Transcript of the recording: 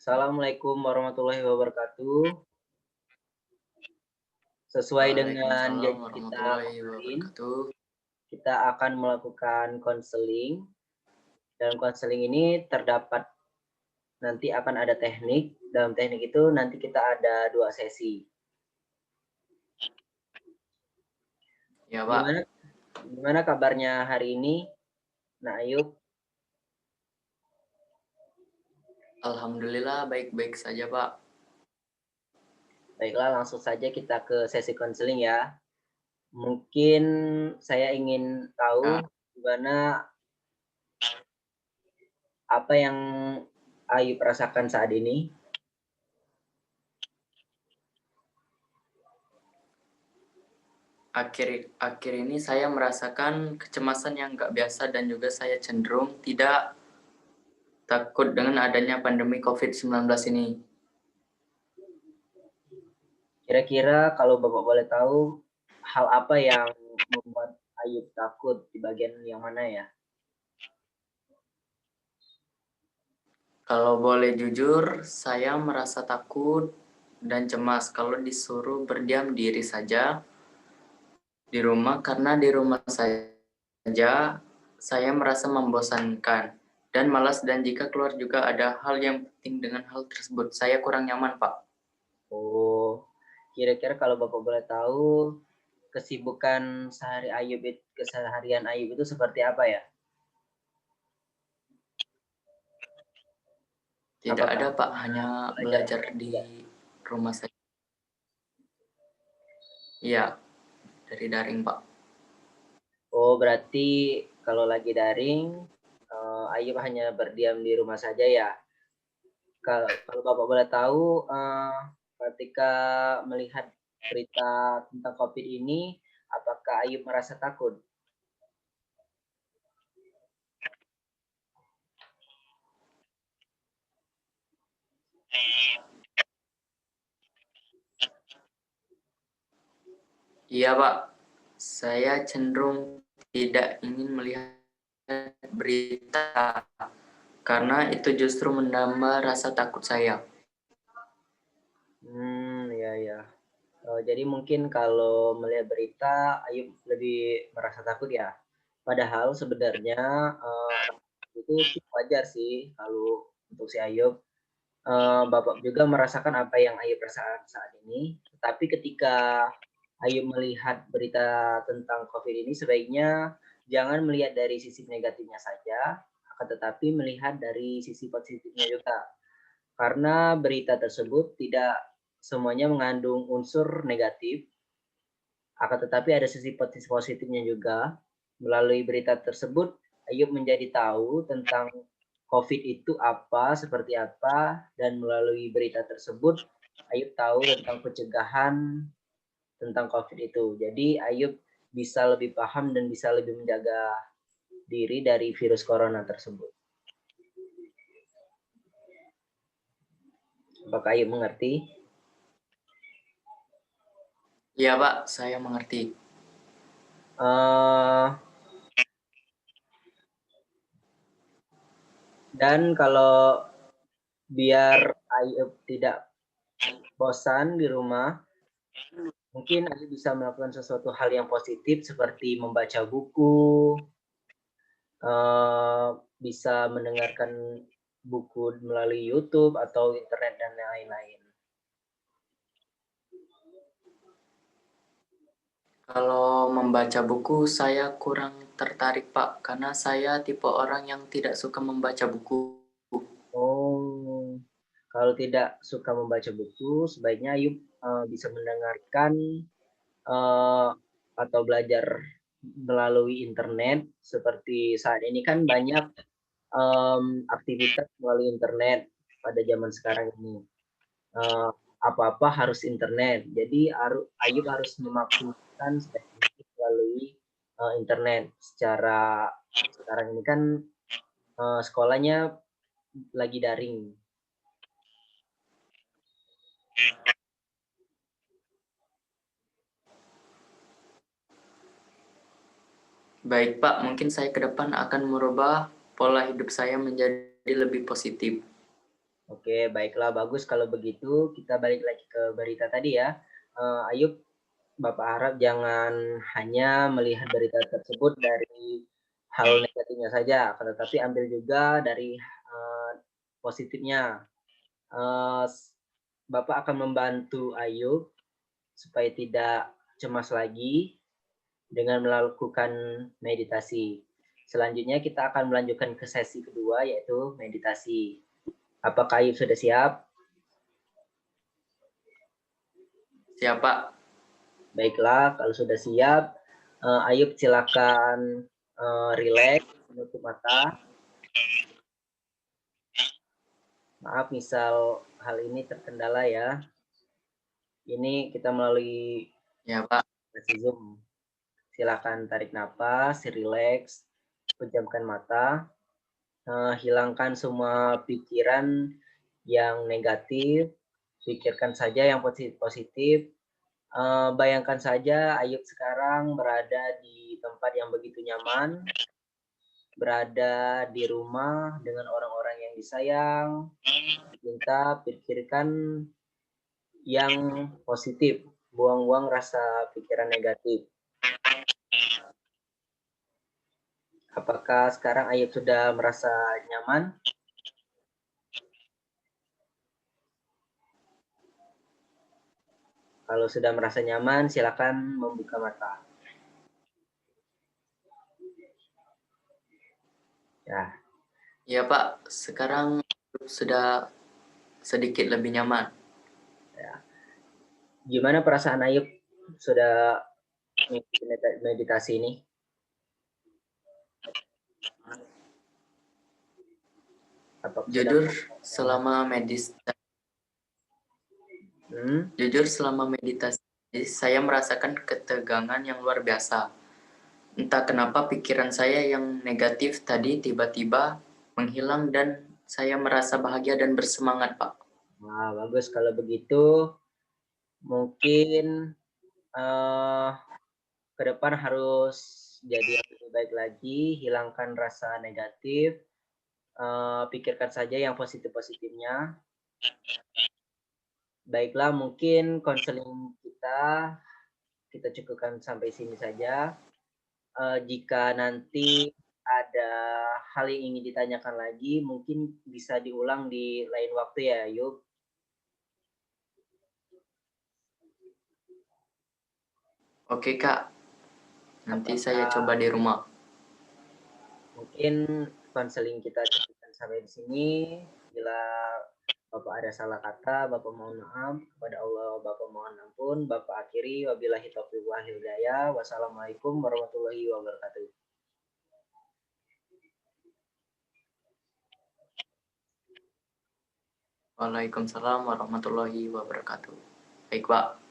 Assalamualaikum warahmatullahi wabarakatuh. Sesuai dengan Waalaikumsalam janji kita warahmatullahi kemarin, wabarakatuh. kita akan melakukan konseling. Dalam konseling ini terdapat nanti akan ada teknik. Dalam teknik itu nanti kita ada 2 sesi. Ya, Gimana Pak. gimana kabarnya hari ini, Nak Ayub? Alhamdulillah baik-baik saja, Pak. Baiklah, langsung saja kita ke sesi konseling ya. Mungkin saya ingin tahu Ya, gimana apa yang Ayub rasakan saat ini? akhir ini saya merasakan kecemasan yang nggak biasa dan juga saya cenderung tidak takut dengan adanya pandemi COVID-19 ini. Kira-kira kalau Bapak boleh tahu, hal apa yang membuat Ayub takut di bagian yang mana ya? Kalau boleh jujur, saya merasa takut dan cemas kalau disuruh berdiam diri saja di rumah karena di rumah saja saya merasa membosankan dan malas dan jika keluar juga ada hal yang penting dengan hal tersebut. Saya kurang nyaman, Pak. Oh, kira-kira kalau Bapak boleh tahu, keseharian Ayub itu seperti apa ya? Tidak Apakah ada, Pak, hanya hanya belajar belajar online di juga? rumah saja. Iya, dari daring, Pak. Oh, berarti kalau lagi daring, Ayub hanya berdiam di rumah saja ya? Kalau Bapak boleh tahu, ketika melihat berita tentang COVID ini, apakah Ayub merasa takut? Iya, Pak. Saya cenderung tidak ingin melihat berita karena itu justru menambah rasa takut saya. Ya ya. Jadi mungkin kalau melihat berita, Ayub lebih merasa takut ya? Padahal sebenarnya, itu wajar sih kalau untuk si Ayub. Bapak juga merasakan apa yang Ayub rasakan saat ini, tetapi ketika Ayub melihat berita tentang COVID ini sebaiknya jangan melihat dari sisi negatifnya saja, akan tetapi melihat dari sisi positifnya juga. Karena berita tersebut tidak semuanya mengandung unsur negatif, akan tetapi ada sisi positifnya juga. Melalui berita tersebut, Ayub menjadi tahu tentang COVID itu apa, seperti apa, dan melalui berita tersebut, Ayub tahu tentang pencegahan tentang COVID itu. Jadi Ayub bisa lebih paham dan bisa lebih menjaga diri dari virus corona tersebut. Apakah Ayub mengerti? Iya, Pak, saya mengerti. Uh, dan kalau biar Ayub tidak bosan di rumah, mungkin Ayub bisa melakukan sesuatu hal yang positif seperti membaca buku, bisa mendengarkan buku melalui YouTube atau internet dan lain-lain. Kalau membaca buku, saya kurang tertarik, Pak, karena saya tipe orang yang tidak suka membaca buku. Oh, kalau tidak suka membaca buku, sebaiknya Ayub bisa mendengarkan uh, atau belajar melalui internet. Seperti saat ini kan banyak aktivitas melalui internet pada zaman sekarang ini. Apa-apa harus internet. Jadi Ayub harus memaksimalkan sebaik mungkin melalui internet. Secara sekarang ini kan sekolahnya lagi daring. Baik, Pak, mungkin saya ke depan akan merubah pola hidup saya menjadi lebih positif. Oke, baiklah, bagus kalau begitu. Kita balik lagi ke berita tadi ya. Ayub, Bapak harap jangan hanya melihat berita tersebut dari hal negatifnya saja, akan tetapi ambil juga dari positifnya. Eee, Bapak akan membantu Ayub supaya tidak cemas lagi dengan melakukan meditasi. Selanjutnya kita akan melanjutkan ke sesi kedua yaitu meditasi. Apakah Ayub sudah siap? Siap, Pak. Baiklah, kalau sudah siap, Ayub silakan rileks, menutup mata. Maaf misal hal ini terkendala ya. Ini kita melalui Ya, Pak. aplikasi Zoom. Silakan tarik napas, rileks, pejamkan mata, hilangkan semua pikiran yang negatif, pikirkan saja yang positif. Bayangkan saja Ayub sekarang berada di tempat yang begitu nyaman, berada di rumah dengan orang-orang yang disayang. Kita pikirkan yang positif, buang-buang rasa pikiran negatif. Apakah sekarang Ayub sudah merasa nyaman? Kalau sudah merasa nyaman, silakan membuka mata. Ya. Ya, Pak. Sekarang sudah sedikit lebih nyaman. Ya. Gimana perasaan Ayub sudah meditasi ini? Apakah sudah Jujur, nyaman? selama meditasi Hmm? Jujur, selama meditasi, saya merasakan ketegangan yang luar biasa. Entah kenapa pikiran saya yang negatif tadi tiba-tiba menghilang dan saya merasa bahagia dan bersemangat, Pak. Wah, bagus kalau begitu. Mungkin ke depan harus jadi yang lebih baik lagi, hilangkan rasa negatif, pikirkan saja yang positif-positifnya. Baiklah, mungkin konseling kita cukupkan sampai sini saja. Jika nanti ada hal yang ingin ditanyakan lagi, mungkin bisa diulang di lain waktu ya, Yuk. Oke, Kak. Nanti saya Apakah coba di rumah. mungkin konseling kita cukupkan sampai di sini. Bila Bapak ada salah kata, Bapak mohon maaf. Kepada Allah, Bapak mohon ampun. Bapak akhiri, wabillahi taufiq wal hidayah. Wassalamualaikum warahmatullahi wabarakatuh. Waalaikumsalam warahmatullahi wabarakatuh. Baik, Pak.